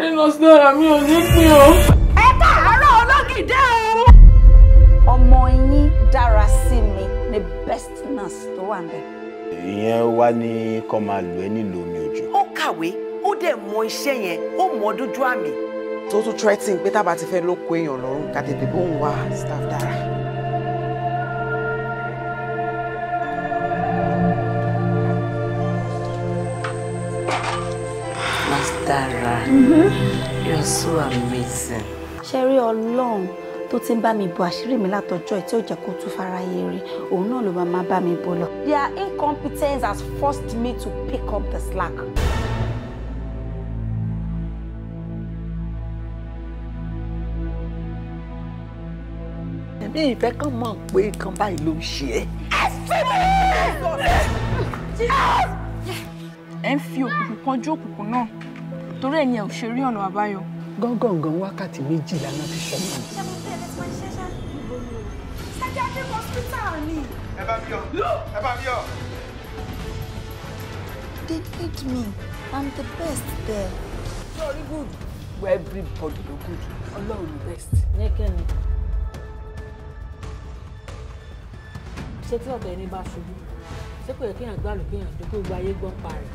Daddy nurse dára mi ò ní pín o. Ẹ káàárọ̀ ológìdé o. Ọmọ yín dára sí mi ní best nurse tó wà ńbẹ̀. Ìyẹn wá ní kó máa lò ẹ́ nílò omi òjò. Ó kàwé, ó dẹ̀ mọ iṣẹ́ yẹn, ó mọ dójú àmì. Tó tún threatening pé tá bá ti fẹ́ ló kó èèyàn lọ́rùn ká tètè bóun wá staff dára. Dara, you're so amazing. Ṣẹ́rí Ọlọ́run tó ti ń bá mi bò àṣírí mi látọjọ́ tí ó jẹ́ kó tún fáráyé rí òun náà ló máa bá mi bò lọ. Their incompetence has forced me to pick up the slack. Èmi ìfẹ́ kan mọ̀ pé kan báyìí ló ń ṣe é. Ẹ ń fi òkùnkùn kan jó òkùnkùn náà torí ẹni ẹ ò ṣe rí ọ̀nà àbáyọ. Gángan wákàtí méjìlá náà fi ṣọ́ mi. Psychiatric hospital ni. Ẹ bá mi yọ̀. Ẹ bá mi yọ̀. They need me. I'm the best there. Very good. Where everybody look good. Ọlọ́run the best. Nẹ́kẹ́ni. Ṣé tí ọ̀tọ̀ ẹni bá ṣubú? Ṣé kò yẹ kéèyàn gbàlù kéèyàn tó kó gba ayé gbọ́n pa rẹ̀?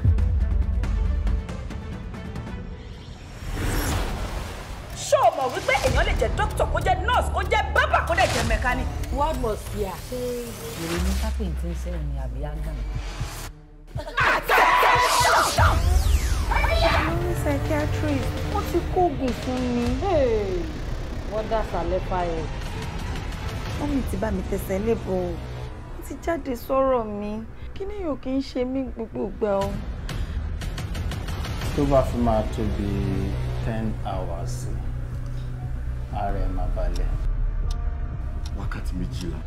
Ṣé o mọ̀ wípé èèyàn lè jẹ́ dókítà kó jẹ́ nọ́ọ̀sì kó jẹ́ bábà kó dẹ̀ jẹ́ mẹkáníìkì? What must fear? Ṣé èrè ní sápẹ̀ tí ń sẹ́yìn ni àbí ágàn? Mo ní psychiatrist, wọ́n ti kó oògùn fún mi. Wọ́n dá sàlẹ̀ fáyẹ̀. Wọ́n mi ti bá mi tẹ̀sẹ̀ lébò o. Wọ́n ti jáde sọ̀rọ̀ mi. Kí ni yóò kí ń ṣe mí gbogbo ìgbà o? Tó bá fi máa tó bí 10 hours ara ẹ̀ máa balẹ̀. Wákàtí méjìlá.